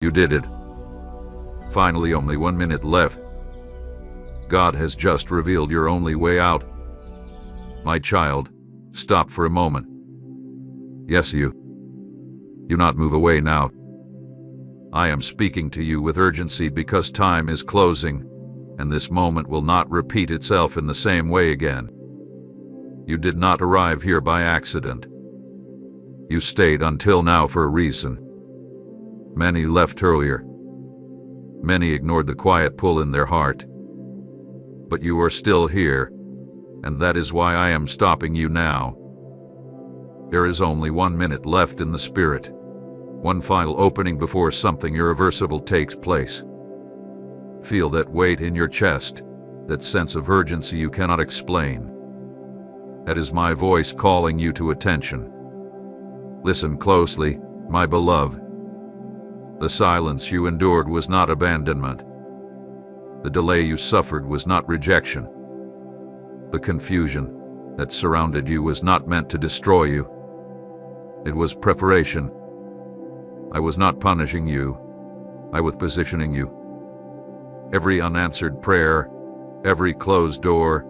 You did it. Finally, only 1 minute left. God has just revealed your only way out. My child, stop for a moment. Yes, you. Do not move away now. I am speaking to you with urgency because time is closing, and this moment will not repeat itself in the same way again. You did not arrive here by accident. You stayed until now for a reason. Many left earlier. Many ignored the quiet pull in their heart. But you are still here, and that is why I am stopping you now. There is only 1 minute left in the spirit. One final opening before something irreversible takes place. Feel that weight in your chest, that sense of urgency you cannot explain. That is my voice calling you to attention. Listen closely, my beloved. The silence you endured was not abandonment. The delay you suffered was not rejection. The confusion that surrounded you was not meant to destroy you. It was preparation. I was not punishing you. I was positioning you. Every unanswered prayer, every closed door,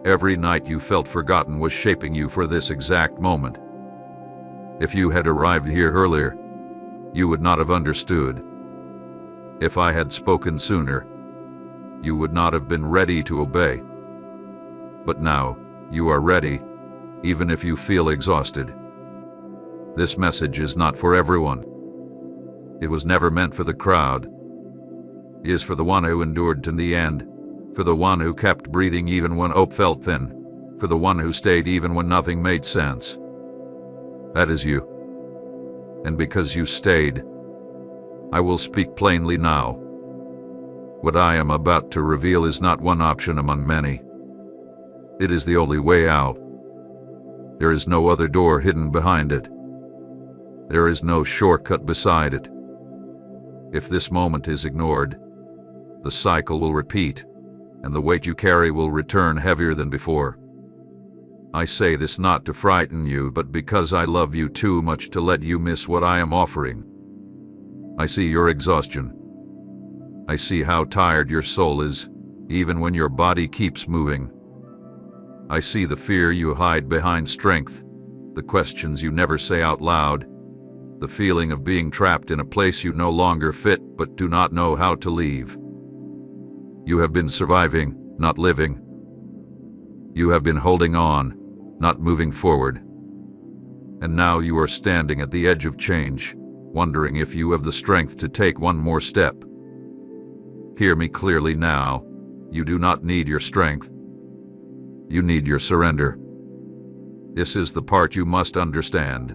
every night you felt forgotten was shaping you for this exact moment. If you had arrived here earlier, you would not have understood. If I had spoken sooner, you would not have been ready to obey. But now, you are ready, even if you feel exhausted. This message is not for everyone. It was never meant for the crowd. It is for the one who endured to the end, for the one who kept breathing even when hope felt thin, for the one who stayed even when nothing made sense. That is you. And because you stayed, I will speak plainly now. What I am about to reveal is not one option among many. It is the only way out. There is no other door hidden behind it. There is no shortcut beside it. If this moment is ignored, the cycle will repeat, and the weight you carry will return heavier than before. I say this not to frighten you, but because I love you too much to let you miss what I am offering. I see your exhaustion. I see how tired your soul is, even when your body keeps moving. I see the fear you hide behind strength, the questions you never say out loud, the feeling of being trapped in a place you no longer fit but do not know how to leave. You have been surviving, not living. You have been holding on, not moving forward. And now you are standing at the edge of change, wondering if you have the strength to take one more step. Hear me clearly now. You do not need your strength. You need your surrender. This is the part you must understand.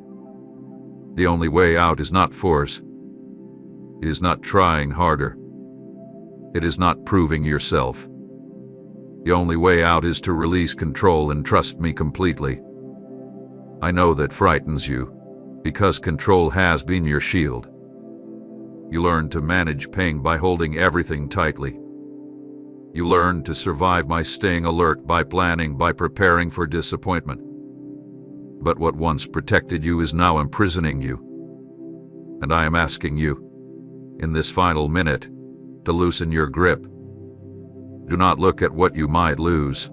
The only way out is not force. It is not trying harder. It is not proving yourself. The only way out is to release control and trust me completely. I know that frightens you, because control has been your shield. You learn to manage pain by holding everything tightly. You learn to survive by staying alert, by planning, by preparing for disappointment. But what once protected you is now imprisoning you. And I am asking you, in this final minute, to loosen your grip. Do not look at what you might lose.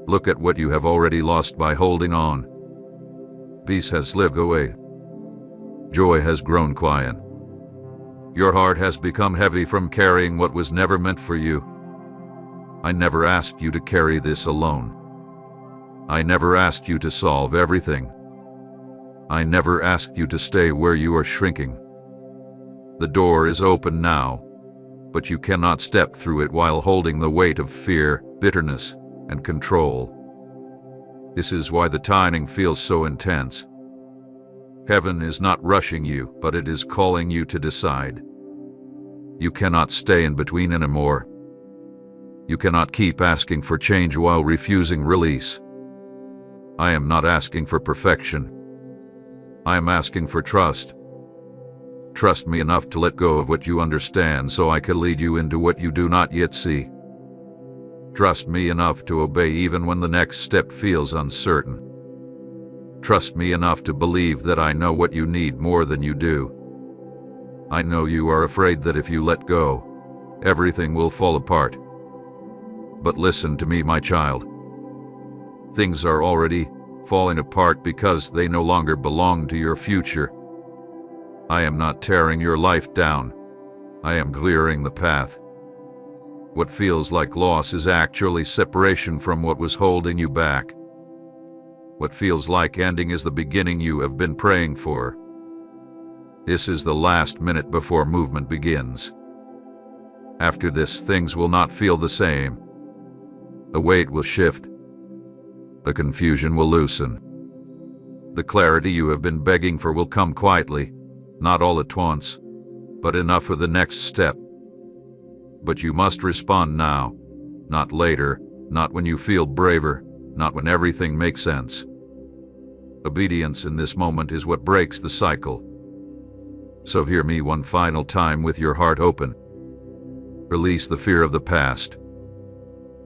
Look at what you have already lost by holding on. Peace has slipped away. Joy has grown quiet. Your heart has become heavy from carrying what was never meant for you. I never asked you to carry this alone. I never asked you to solve everything. I never asked you to stay where you are shrinking. The door is open now, but you cannot step through it while holding the weight of fear, bitterness, and control. This is why the timing feels so intense. Heaven is not rushing you, but it is calling you to decide. You cannot stay in between anymore. You cannot keep asking for change while refusing release. I am not asking for perfection. I am asking for trust. Trust me enough to let go of what you understand so I can lead you into what you do not yet see. Trust me enough to obey even when the next step feels uncertain. Trust me enough to believe that I know what you need more than you do. I know you are afraid that if you let go, everything will fall apart. But listen to me, my child. Things are already falling apart because they no longer belong to your future. I am not tearing your life down. I am clearing the path. What feels like loss is actually separation from what was holding you back. What feels like ending is the beginning you have been praying for. This is the last minute before movement begins. After this, things will not feel the same. The weight will shift. The confusion will loosen. The clarity you have been begging for will come quietly, not all at once, but enough for the next step. But you must respond now, not later, not when you feel braver, not when everything makes sense. Obedience in this moment is what breaks the cycle. So hear me one final time with your heart open. Release the fear of the past.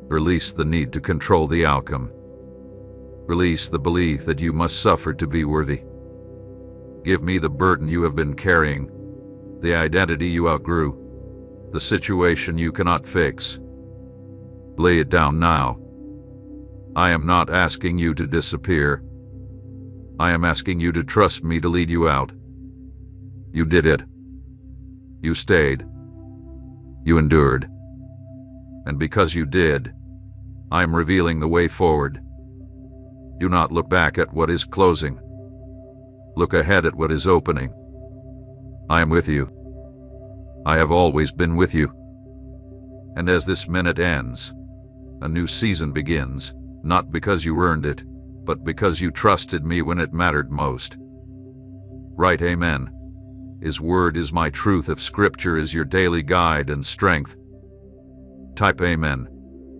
Release the need to control the outcome. Release the belief that you must suffer to be worthy. Give me the burden you have been carrying, the identity you outgrew, the situation you cannot fix. Lay it down now. I am not asking you to disappear. I am asking you to trust me to lead you out. You did it. You stayed. You endured. And because you did, I am revealing the way forward. Do not look back at what is closing. Look ahead at what is opening. I am with you. I have always been with you. And as this minute ends, a new season begins, not because you earned it, but because you trusted me when it mattered most. Write Amen. His word is my truth if Scripture is your daily guide and strength. Type Amen.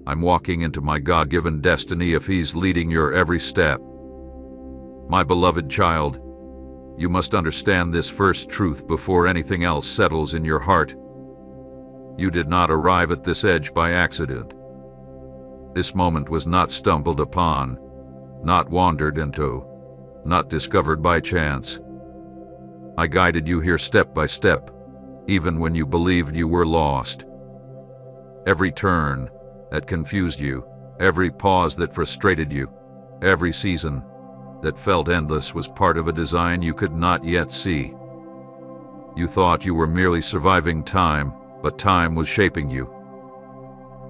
I'm walking into my God-given destiny if He's leading your every step. My beloved child, you must understand this first truth before anything else settles in your heart. You did not arrive at this edge by accident. This moment was not stumbled upon, not wandered into, not discovered by chance. I guided you here step by step, even when you believed you were lost. Every turn that confused you, every pause that frustrated you, every season that felt endless was part of a design you could not yet see. You thought you were merely surviving time, but time was shaping you.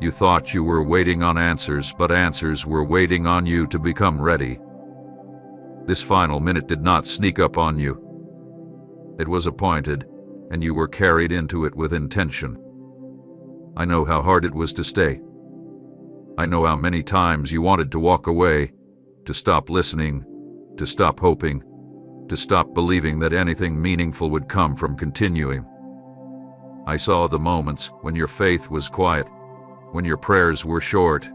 You thought you were waiting on answers, but answers were waiting on you to become ready. This final minute did not sneak up on you. It was appointed, and you were carried into it with intention. I know how hard it was to stay. I know how many times you wanted to walk away, to stop listening, to stop hoping, to stop believing that anything meaningful would come from continuing. I saw the moments when your faith was quiet, when your prayers were short,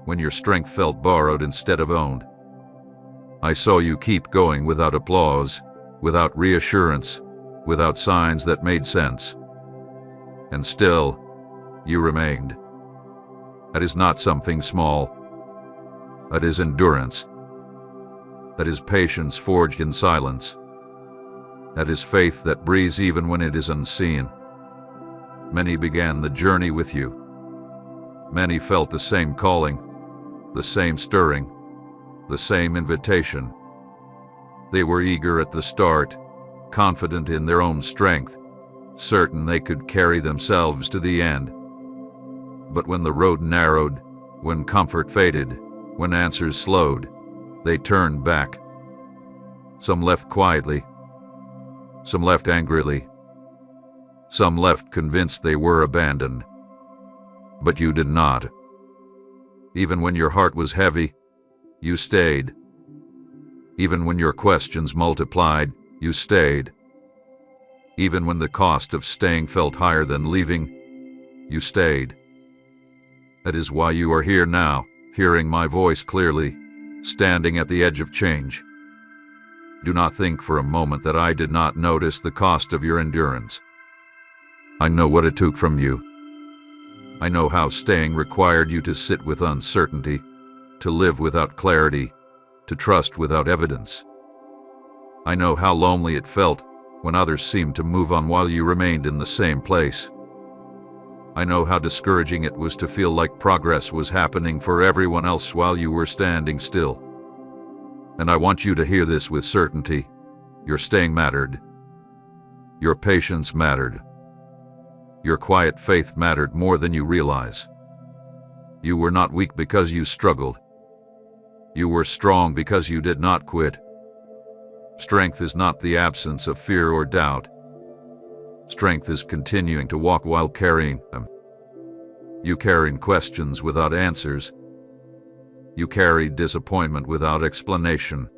when your strength felt borrowed instead of owned. I saw you keep going without applause, without reassurance, without signs that made sense. And still, you remained. That is not something small. That is endurance. That is patience forged in silence. That is faith that breathes even when it is unseen. Many began the journey with you. Many felt the same calling, the same stirring, the same invitation. They were eager at the start, confident in their own strength, certain they could carry themselves to the end. But when the road narrowed, when comfort faded, when answers slowed, they turned back. Some left quietly. Some left angrily. Some left convinced they were abandoned. But you did not. Even when your heart was heavy, you stayed. Even when your questions multiplied, you stayed. Even when the cost of staying felt higher than leaving, you stayed. That is why you are here now, hearing my voice clearly, standing at the edge of change. Do not think for a moment that I did not notice the cost of your endurance. I know what it took from you. I know how staying required you to sit with uncertainty, to live without clarity, to trust without evidence. I know how lonely it felt, when others seemed to move on while you remained in the same place. I know how discouraging it was to feel like progress was happening for everyone else while you were standing still. And I want you to hear this with certainty. Your staying mattered. Your patience mattered. Your quiet faith mattered more than you realize. You were not weak because you struggled. You were strong because you did not quit. Strength is not the absence of fear or doubt. Strength is continuing to walk while carrying them. You carried questions without answers. You carried disappointment without explanation.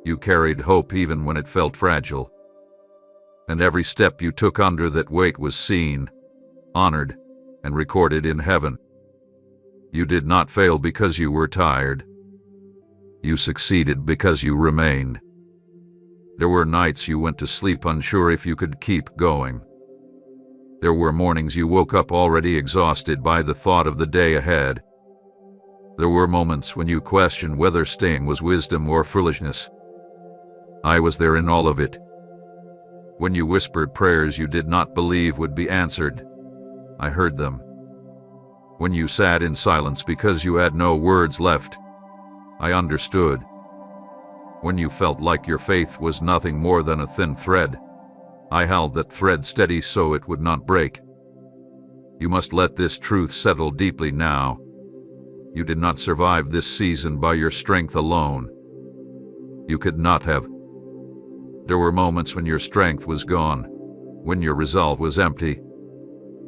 You carried hope even when it felt fragile. And every step you took under that weight was seen, honored, and recorded in heaven. You did not fail because you were tired. You succeeded because you remained. There were nights you went to sleep unsure if you could keep going. There were mornings you woke up already exhausted by the thought of the day ahead. There were moments when you questioned whether staying was wisdom or foolishness. I was there in all of it. When you whispered prayers you did not believe would be answered, I heard them. When you sat in silence because you had no words left, I understood. When you felt like your faith was nothing more than a thin thread, I held that thread steady so it would not break. You must let this truth settle deeply now. You did not survive this season by your strength alone. You could not have. There were moments when your strength was gone, when your resolve was empty,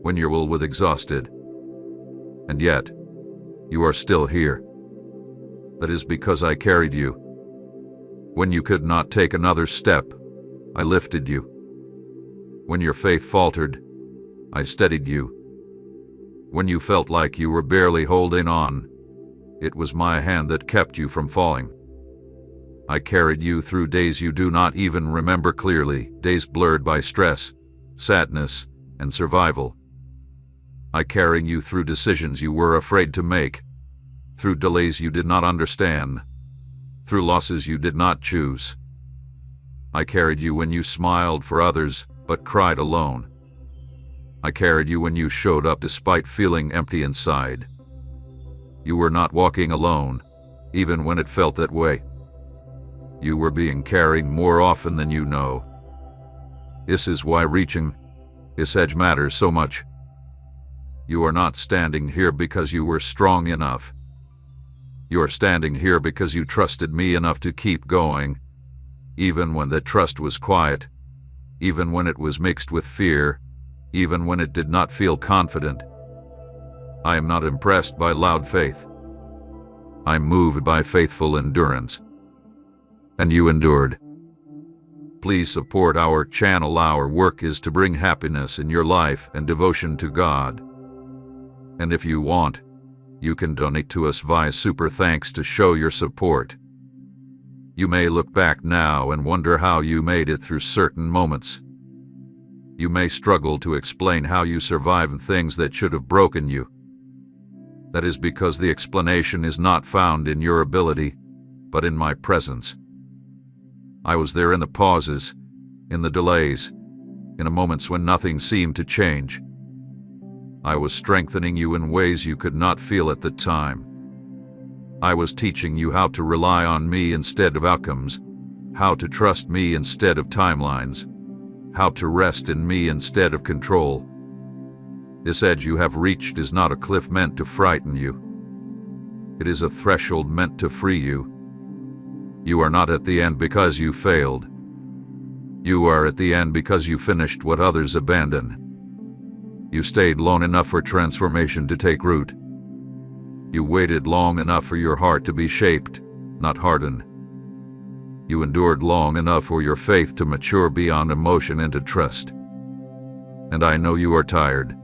when your will was exhausted. And yet, you are still here. That is because I carried you. When you could not take another step, I lifted you. When your faith faltered, I steadied you. When you felt like you were barely holding on, it was my hand that kept you from falling. I carried you through days you do not even remember clearly, days blurred by stress, sadness, and survival. I carried you through decisions you were afraid to make, through delays you did not understand, through losses you did not choose. I carried you when you smiled for others but cried alone. I carried you when you showed up despite feeling empty inside. You were not walking alone, even when it felt that way. You were being carried more often than you know. This is why reaching this edge matters so much. You are not standing here because you were strong enough. You are standing here because you trusted me enough to keep going, even when that trust was quiet, even when it was mixed with fear, even when it did not feel confident. I am not impressed by loud faith. I'm moved by faithful endurance. And you endured. Please support our channel. Our work is to bring happiness in your life and devotion to God. And if you want, you can donate to us via Super Thanks to show your support. You may look back now and wonder how you made it through certain moments. You may struggle to explain how you survived things that should have broken you. That is because the explanation is not found in your ability, but in my presence. I was there in the pauses, in the delays, in the moments when nothing seemed to change. I was strengthening you in ways you could not feel at the time. I was teaching you how to rely on me instead of outcomes, how to trust me instead of timelines, how to rest in me instead of control. This edge you have reached is not a cliff meant to frighten you. It is a threshold meant to free you. You are not at the end because you failed. You are at the end because you finished what others abandoned. You stayed long enough for transformation to take root. You waited long enough for your heart to be shaped, not hardened. You endured long enough for your faith to mature beyond emotion into trust. And I know you are tired.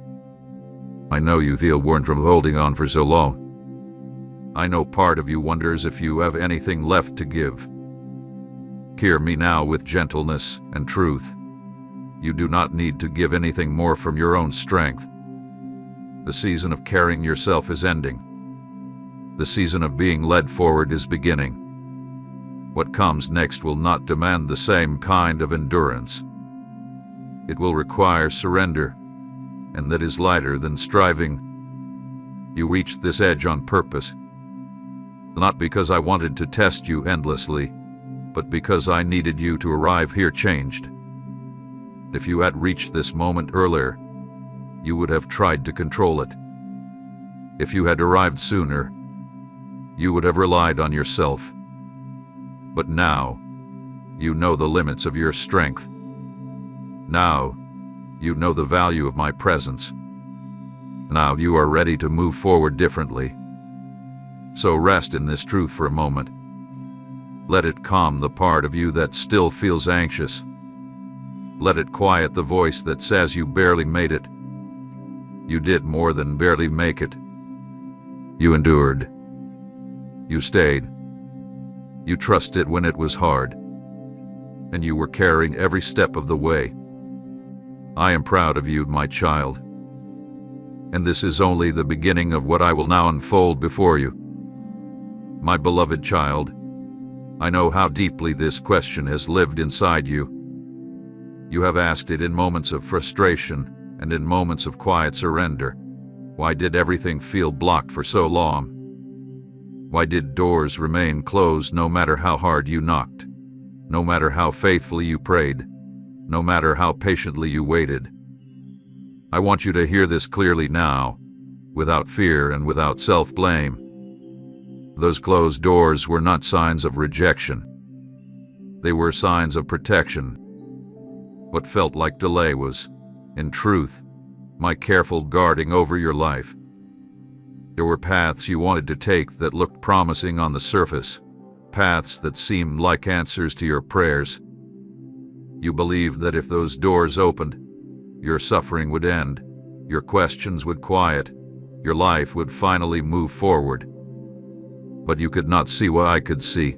I know you feel worn from holding on for so long. I know part of you wonders if you have anything left to give. Hear me now with gentleness and truth. You do not need to give anything more from your own strength. The season of carrying yourself is ending. The season of being led forward is beginning. What comes next will not demand the same kind of endurance. It will require surrender, and that is lighter than striving. You reached this edge on purpose, not because I wanted to test you endlessly, but because I needed you to arrive here changed. If you had reached this moment earlier, you would have tried to control it. If you had arrived sooner, you would have relied on yourself. But now, you know the limits of your strength. Now, you know the value of my presence. Now you are ready to move forward differently. So rest in this truth for a moment. Let it calm the part of you that still feels anxious. Let it quiet the voice that says you barely made it. You did more than barely make it. You endured. You stayed. You trusted when it was hard. And you were carrying every step of the way. I am proud of you, my child. And this is only the beginning of what I will now unfold before you. My beloved child, I know how deeply this question has lived inside you. You have asked it in moments of frustration and in moments of quiet surrender. Why did everything feel blocked for so long? Why did doors remain closed no matter how hard you knocked, no matter how faithfully you prayed, no matter how patiently you waited? I want you to hear this clearly now, without fear and without self-blame. Those closed doors were not signs of rejection. They were signs of protection. What felt like delay was, in truth, my careful guarding over your life. There were paths you wanted to take that looked promising on the surface, paths that seemed like answers to your prayers. You believed that if those doors opened, your suffering would end, your questions would quiet, your life would finally move forward. But you could not see what I could see.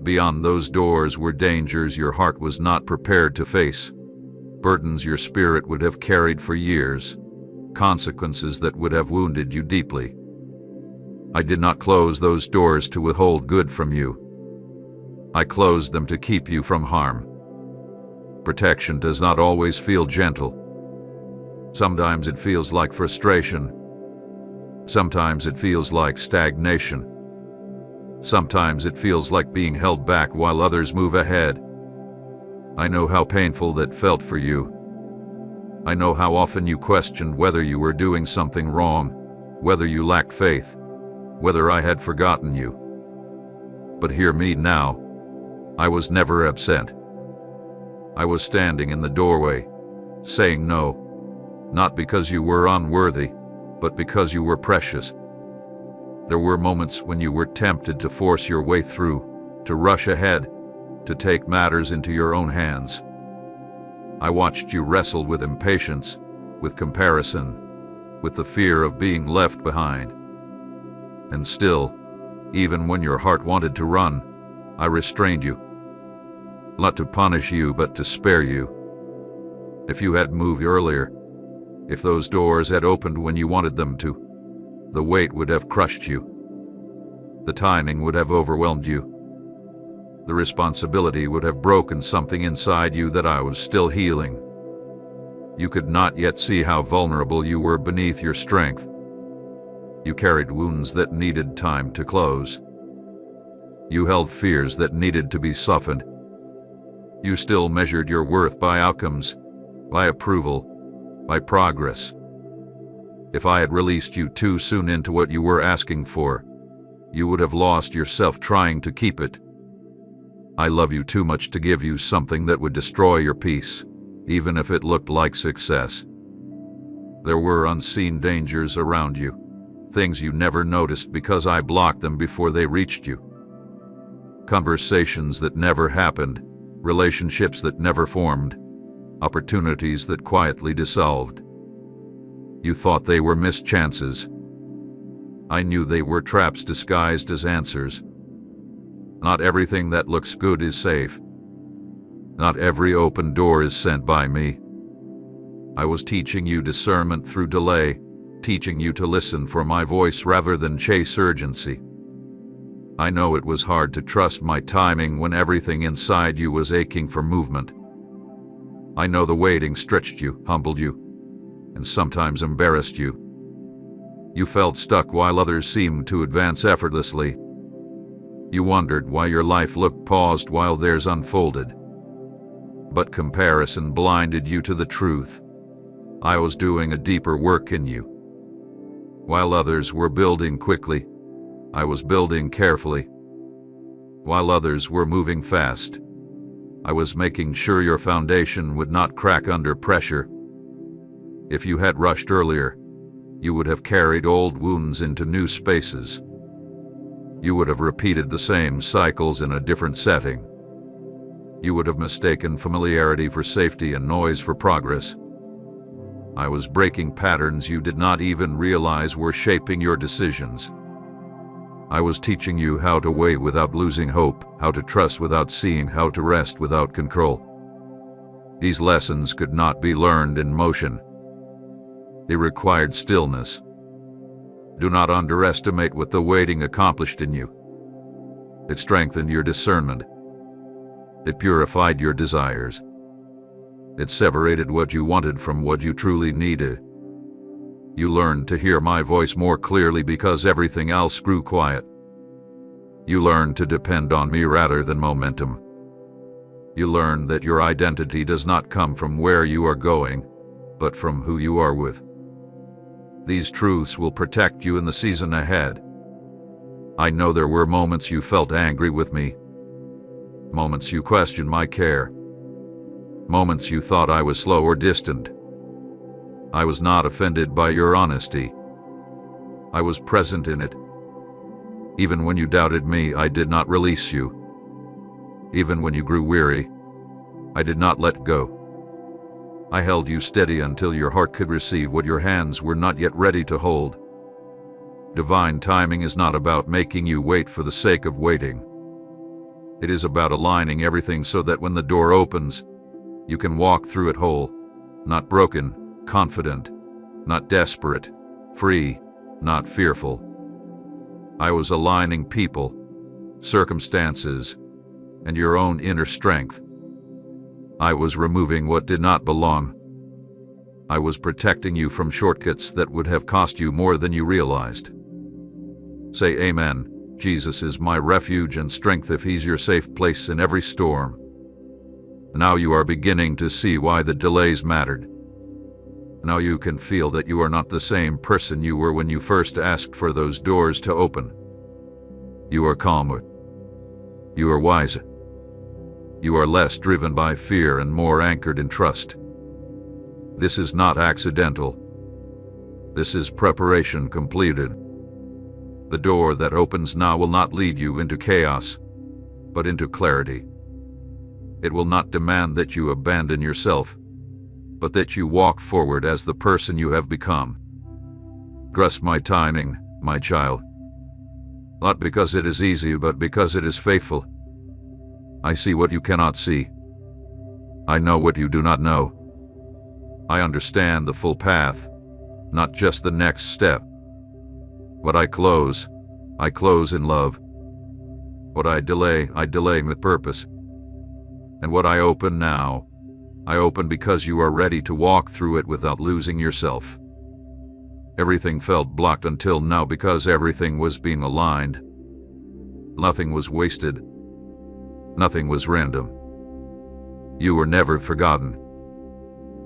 Beyond those doors were dangers your heart was not prepared to face, burdens your spirit would have carried for years, consequences that would have wounded you deeply. I did not close those doors to withhold good from you. I closed them to keep you from harm. Protection does not always feel gentle. Sometimes it feels like frustration. Sometimes it feels like stagnation. Sometimes it feels like being held back while others move ahead. I know how painful that felt for you. I know how often you questioned whether you were doing something wrong, whether you lacked faith, whether I had forgotten you. But hear me now. I was never absent. I was standing in the doorway, saying no, not because you were unworthy, but because you were precious. There were moments when you were tempted to force your way through, to rush ahead, to take matters into your own hands. I watched you wrestle with impatience, with comparison, with the fear of being left behind. And still, even when your heart wanted to run, I restrained you. Not to punish you, but to spare you. If you had moved earlier, if those doors had opened when you wanted them to, the weight would have crushed you. The timing would have overwhelmed you. The responsibility would have broken something inside you that I was still healing. You could not yet see how vulnerable you were beneath your strength. You carried wounds that needed time to close. You held fears that needed to be softened. You still measured your worth by outcomes, by approval, by progress. If I had released you too soon into what you were asking for, you would have lost yourself trying to keep it. I love you too much to give you something that would destroy your peace, even if it looked like success. There were unseen dangers around you, things you never noticed because I blocked them before they reached you. Conversations that never happened, relationships that never formed, opportunities that quietly dissolved. You thought they were missed chances. I knew they were traps disguised as answers. Not everything that looks good is safe. Not every open door is sent by me. I was teaching you discernment through delay, teaching you to listen for my voice rather than chase urgency. I know it was hard to trust my timing when everything inside you was aching for movement. I know the waiting stretched you, humbled you, and sometimes embarrassed you. You felt stuck while others seemed to advance effortlessly. You wondered why your life looked paused while theirs unfolded. But comparison blinded you to the truth. I was doing a deeper work in you. While others were building quickly, I was building carefully. While others were moving fast, I was making sure your foundation would not crack under pressure. If you had rushed earlier, you would have carried old wounds into new spaces. You would have repeated the same cycles in a different setting. You would have mistaken familiarity for safety and noise for progress. I was breaking patterns you did not even realize were shaping your decisions. I was teaching you how to wait without losing hope, how to trust without seeing, how to rest without control. These lessons could not be learned in motion. They required stillness. Do not underestimate what the waiting accomplished in you. It strengthened your discernment. It purified your desires. It separated what you wanted from what you truly needed. You learned to hear my voice more clearly because everything else grew quiet. You learned to depend on me rather than momentum. You learned that your identity does not come from where you are going, but from who you are with. These truths will protect you in the season ahead. I know there were moments you felt angry with me, moments you questioned my care, moments you thought I was slow or distant. I was not offended by your honesty. I was present in it. Even when you doubted me, I did not release you. Even when you grew weary, I did not let go. I held you steady until your heart could receive what your hands were not yet ready to hold. Divine timing is not about making you wait for the sake of waiting. It is about aligning everything so that when the door opens, you can walk through it whole, not broken, confident, not desperate, free, not fearful. I was aligning people, circumstances, and your own inner strength. I was removing what did not belong. I was protecting you from shortcuts that would have cost you more than you realized. Say amen. Jesus is my refuge and strength if he's your safe place in every storm. Now you are beginning to see why the delays mattered. Now you can feel that you are not the same person you were when you first asked for those doors to open. You are calmer. You are wiser. You are less driven by fear and more anchored in trust. This is not accidental. This is preparation completed. The door that opens now will not lead you into chaos, but into clarity. It will not demand that you abandon yourself, but that you walk forward as the person you have become. Trust my timing, my child. Not because it is easy, but because it is faithful. I see what you cannot see. I know what you do not know. I understand the full path, not just the next step. What I close in love. What I delay with purpose. And what I open now, I open because you are ready to walk through it without losing yourself. Everything felt blocked until now because everything was being aligned. Nothing was wasted. Nothing was random. You were never forgotten.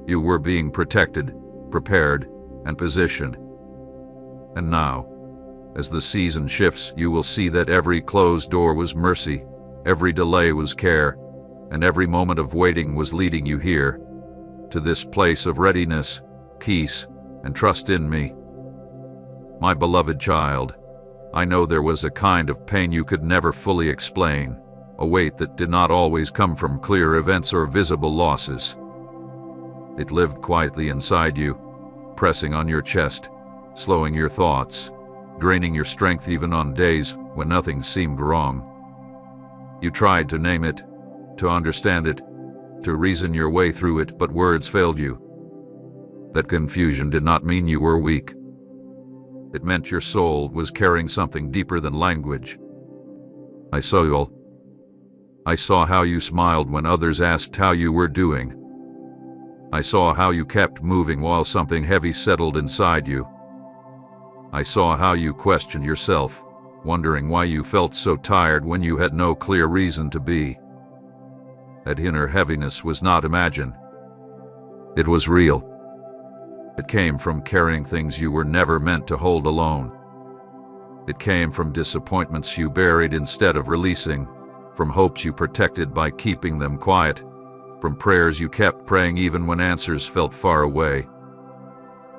You were being protected, prepared, and positioned. And now, as the season shifts, you will see that every closed door was mercy, every delay was care, and every moment of waiting was leading you here, to this place of readiness, peace, and trust in me. My beloved child, I know there was a kind of pain you could never fully explain, a weight that did not always come from clear events or visible losses. It lived quietly inside you, pressing on your chest, slowing your thoughts, draining your strength even on days when nothing seemed wrong. You tried to name it, to understand it, to reason your way through it, but words failed you. That confusion did not mean you were weak. It meant your soul was carrying something deeper than language. I saw you all. I saw how you smiled when others asked how you were doing. I saw how you kept moving while something heavy settled inside you. I saw how you questioned yourself, wondering why you felt so tired when you had no clear reason to be. That inner heaviness was not imagined. It was real. It came from carrying things you were never meant to hold alone. It came from disappointments you buried instead of releasing, from hopes you protected by keeping them quiet, from prayers you kept praying even when answers felt far away.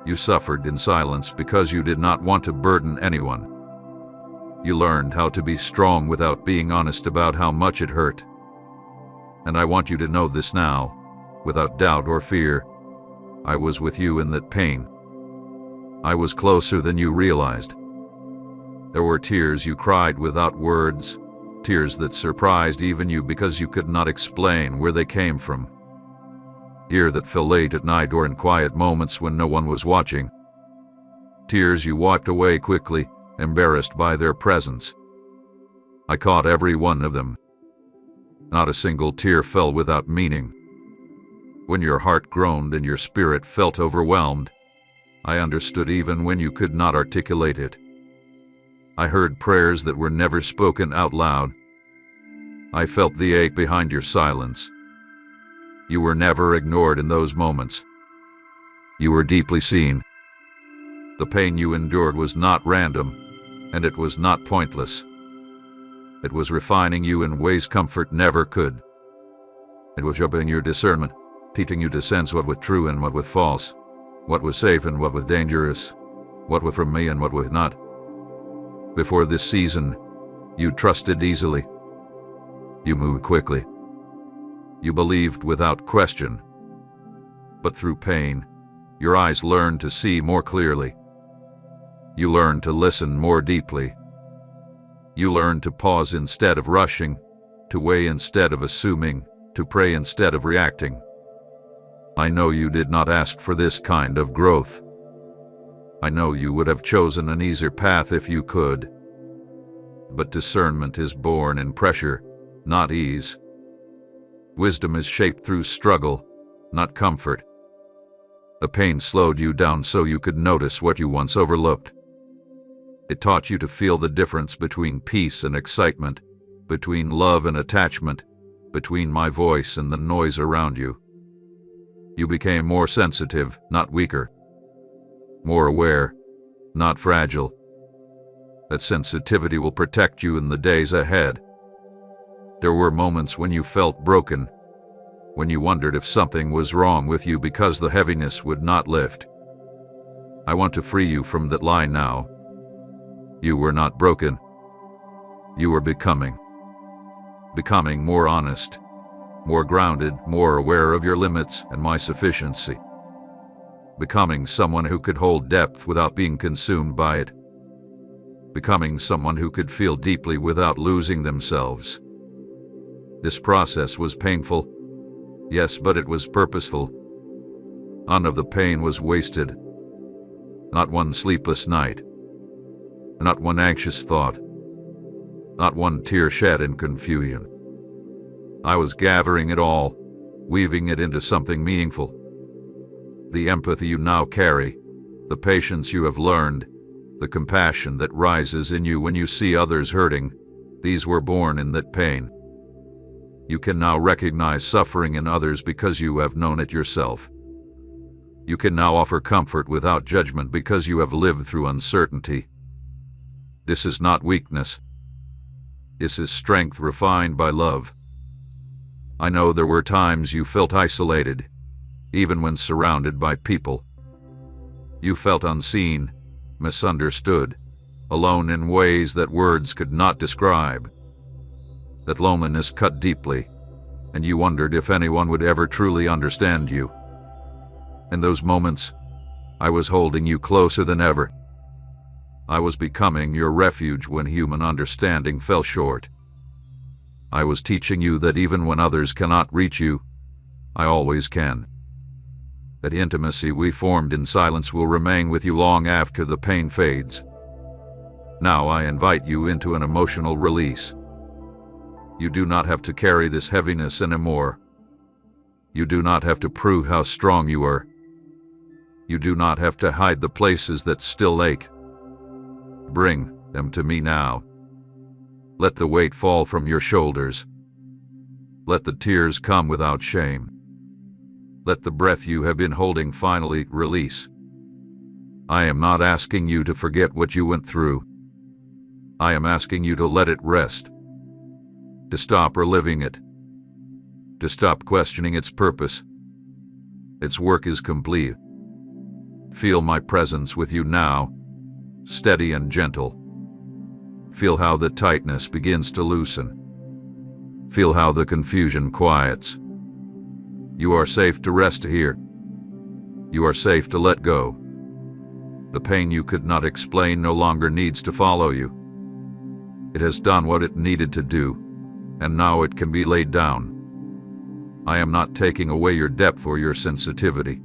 You suffered in silence because you did not want to burden anyone. You learned how to be strong without being honest about how much it hurt. And I want you to know this now, without doubt or fear. I was with you in that pain. I was closer than you realized. There were tears you cried without words, tears that surprised even you because you could not explain where they came from. Tears that fell late at night or in quiet moments when no one was watching. Tears you wiped away quickly, embarrassed by their presence. I caught every one of them. Not a single tear fell without meaning. When your heart groaned and your spirit felt overwhelmed, I understood even when you could not articulate it. I heard prayers that were never spoken out loud. I felt the ache behind your silence. You were never ignored in those moments. You were deeply seen. The pain you endured was not random, and it was not pointless. It was refining you in ways comfort never could. It was sharpening your discernment, teaching you to sense what was true and what was false, what was safe and what was dangerous, what was from me and what was not. Before this season, you trusted easily. You moved quickly. You believed without question. But through pain, your eyes learned to see more clearly. You learned to listen more deeply. You learned to pause instead of rushing, to weigh instead of assuming, to pray instead of reacting. I know you did not ask for this kind of growth. I know you would have chosen an easier path if you could. But discernment is born in pressure, not ease. Wisdom is shaped through struggle, not comfort. The pain slowed you down so you could notice what you once overlooked. It taught you to feel the difference between peace and excitement, between love and attachment, between my voice and the noise around you. You became more sensitive, not weaker. More aware, not fragile. That sensitivity will protect you in the days ahead. There were moments when you felt broken, when you wondered if something was wrong with you because the heaviness would not lift. I want to free you from that lie now. You were not broken. You were becoming. Becoming more honest, more grounded, more aware of your limits and my sufficiency. Becoming someone who could hold depth without being consumed by it. Becoming someone who could feel deeply without losing themselves. This process was painful, yes, but it was purposeful. None of the pain was wasted. Not one sleepless night. Not one anxious thought. Not one tear shed in confusion. I was gathering it all, weaving it into something meaningful. The empathy you now carry, the patience you have learned, the compassion that rises in you when you see others hurting, these were born in that pain. You can now recognize suffering in others because you have known it yourself. You can now offer comfort without judgment because you have lived through uncertainty. This is not weakness. This is strength refined by love. I know there were times you felt isolated, even when surrounded by people. You felt unseen, misunderstood, alone in ways that words could not describe. That loneliness cut deeply, and you wondered if anyone would ever truly understand you. In those moments, I was holding you closer than ever. I was becoming your refuge when human understanding fell short. I was teaching you that even when others cannot reach you, I always can. That intimacy we formed in silence will remain with you long after the pain fades. Now I invite you into an emotional release. You do not have to carry this heaviness anymore. You do not have to prove how strong you are. You do not have to hide the places that still ache. Bring them to me now. Let the weight fall from your shoulders. Let the tears come without shame. Let the breath you have been holding finally release. I am not asking you to forget what you went through. I am asking you to let it rest, to stop reliving it, to stop questioning its purpose. Its work is complete. Feel my presence with you now, steady and gentle. Feel how the tightness begins to loosen. Feel how the confusion quiets. You are safe to rest here. You are safe to let go. The pain you could not explain no longer needs to follow you. It has done what it needed to do, and now it can be laid down. I am not taking away your depth or your sensitivity.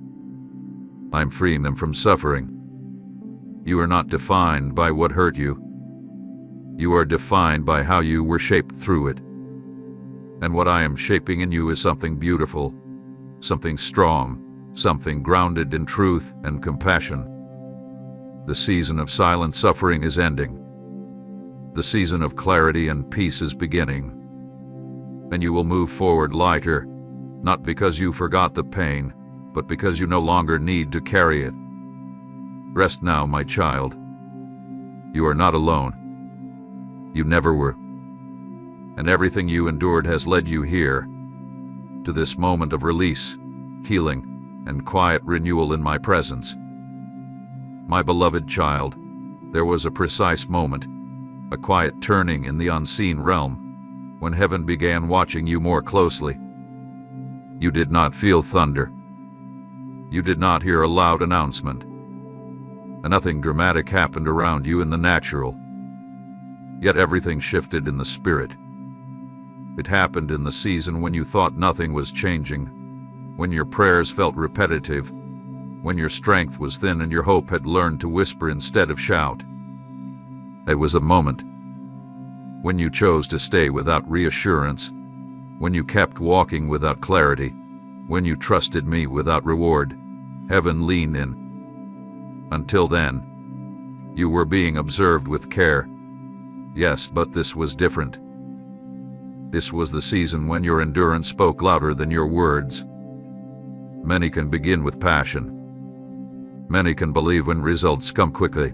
I am freeing them from suffering. You are not defined by what hurt you. You are defined by how you were shaped through it. And what I am shaping in you is something beautiful, something strong, something grounded in truth and compassion. The season of silent suffering is ending. The season of clarity and peace is beginning. And you will move forward lighter, not because you forgot the pain, but because you no longer need to carry it. Rest now, my child. You are not alone. You never were. And everything you endured has led you here, to this moment of release, healing, and quiet renewal in my presence. My beloved child, there was a precise moment, a quiet turning in the unseen realm, when heaven began watching you more closely. You did not feel thunder. You did not hear a loud announcement. And nothing dramatic happened around you in the natural. Yet everything shifted in the spirit. It happened in the season when you thought nothing was changing, when your prayers felt repetitive, when your strength was thin and your hope had learned to whisper instead of shout. It was a moment when you chose to stay without reassurance, when you kept walking without clarity, when you trusted me without reward. Heaven leaned in. Until then, you were being observed with care. Yes, but this was different. This was the season when your endurance spoke louder than your words. Many can begin with passion. Many can believe when results come quickly.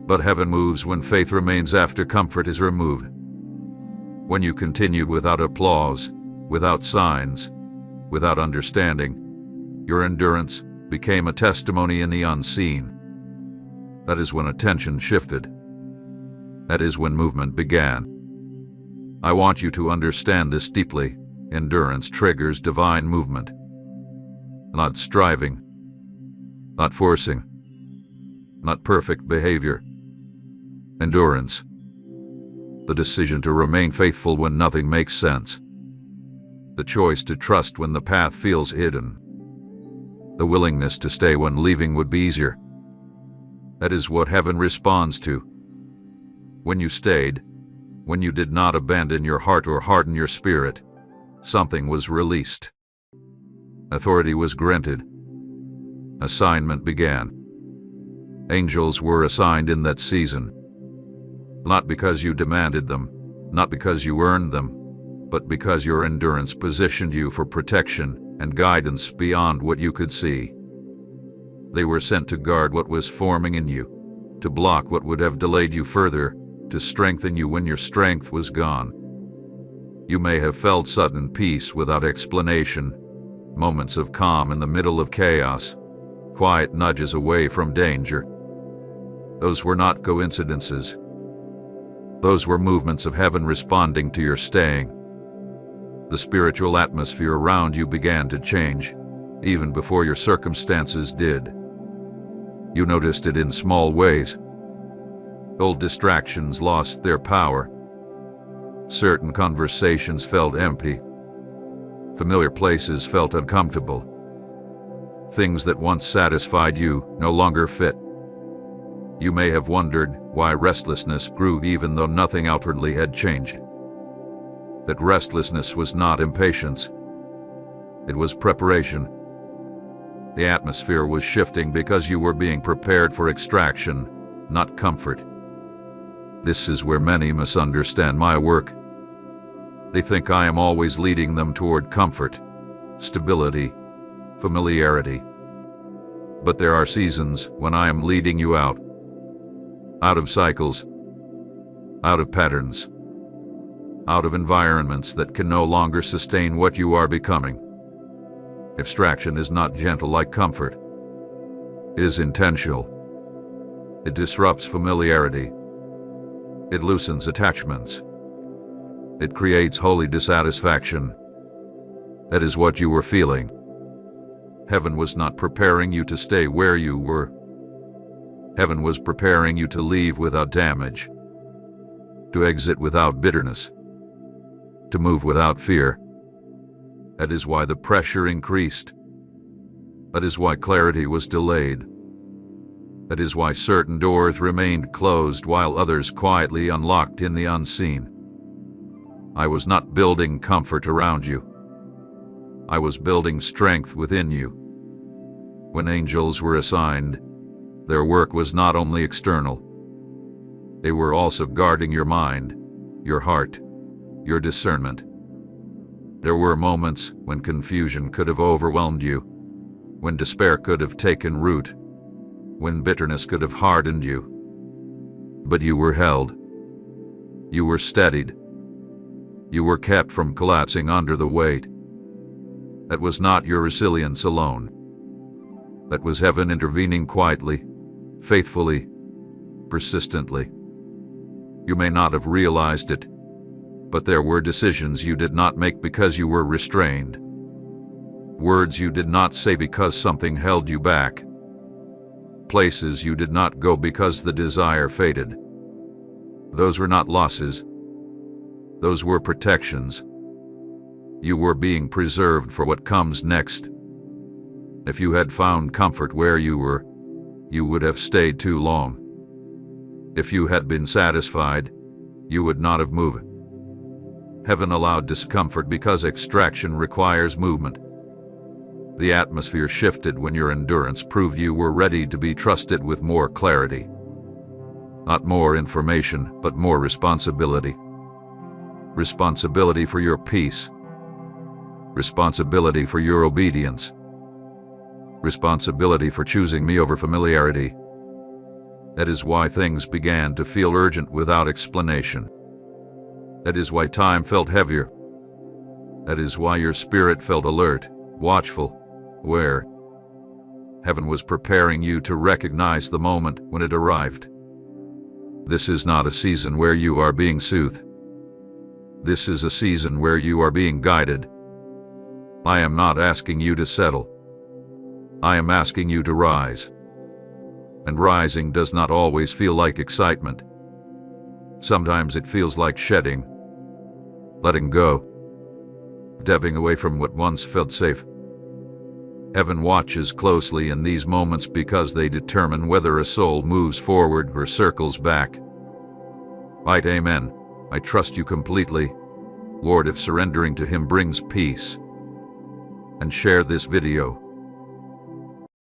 But heaven moves when faith remains after comfort is removed. When you continued without applause, without signs, without understanding, your endurance became a testimony in the unseen. That is when attention shifted. That is when movement began. I want you to understand this deeply. Endurance triggers divine movement. Not striving, not forcing, not perfect behavior. Endurance. The decision to remain faithful when nothing makes sense. The choice to trust when the path feels hidden. The willingness to stay when leaving would be easier. That is what heaven responds to. When you stayed, when you did not abandon your heart or harden your spirit, something was released. Authority was granted. Assignment began. Angels were assigned in that season. Not because you demanded them, not because you earned them, but because your endurance positioned you for protection and guidance beyond what you could see. They were sent to guard what was forming in you, to block what would have delayed you further, to strengthen you when your strength was gone. You may have felt sudden peace without explanation, moments of calm in the middle of chaos, quiet nudges away from danger. Those were not coincidences. Those were movements of heaven responding to your staying. The spiritual atmosphere around you began to change, even before your circumstances did. You noticed it in small ways. Old distractions lost their power. Certain conversations felt empty. Familiar places felt uncomfortable. Things that once satisfied you no longer fit. You may have wondered why restlessness grew even though nothing outwardly had changed. That restlessness was not impatience. It was preparation. The atmosphere was shifting because you were being prepared for extraction, not comfort. This is where many misunderstand my work. They think I am always leading them toward comfort, stability, familiarity. But there are seasons when I am leading you out of cycles, out of patterns, out of environments that can no longer sustain what you are becoming. Abstraction is not gentle like comfort. It is intentional. It disrupts familiarity. It loosens attachments. It creates holy dissatisfaction. That is what you were feeling. Heaven was not preparing you to stay where you were. Heaven was preparing you to leave without damage, to exit without bitterness, to move without fear. That is why the pressure increased. That is why clarity was delayed. That is why certain doors remained closed while others quietly unlocked in the unseen. I was not building comfort around you. I was building strength within you. When angels were assigned, their work was not only external. They were also guarding your mind, your heart, your discernment. There were moments when confusion could have overwhelmed you, when despair could have taken root, when bitterness could have hardened you. But you were held. You were steadied. You were kept from collapsing under the weight. That was not your resilience alone. That was heaven intervening quietly, faithfully, persistently. You may not have realized it, but there were decisions you did not make because you were restrained. Words you did not say because something held you back. Places you did not go because the desire faded. Those were not losses. Those were protections. You were being preserved for what comes next. If you had found comfort where you were, you would have stayed too long. If you had been satisfied, you would not have moved. Heaven allowed discomfort because extraction requires movement. The atmosphere shifted when your endurance proved you were ready to be trusted with more clarity. Not more information, but more responsibility. Responsibility for your peace. Responsibility for your obedience. Responsibility for choosing me over familiarity. That is why things began to feel urgent without explanation. That is why time felt heavier. That is why your spirit felt alert, watchful, aware. Heaven was preparing you to recognize the moment when it arrived. This is not a season where you are being soothed. This is a season where you are being guided. I am not asking you to settle. I am asking you to rise. And rising does not always feel like excitement. Sometimes it feels like shedding, letting go, stepping away from what once felt safe. Heaven watches closely in these moments because they determine whether a soul moves forward or circles back. Right, amen. I trust you completely, Lord, if surrendering to Him brings peace. And share this video.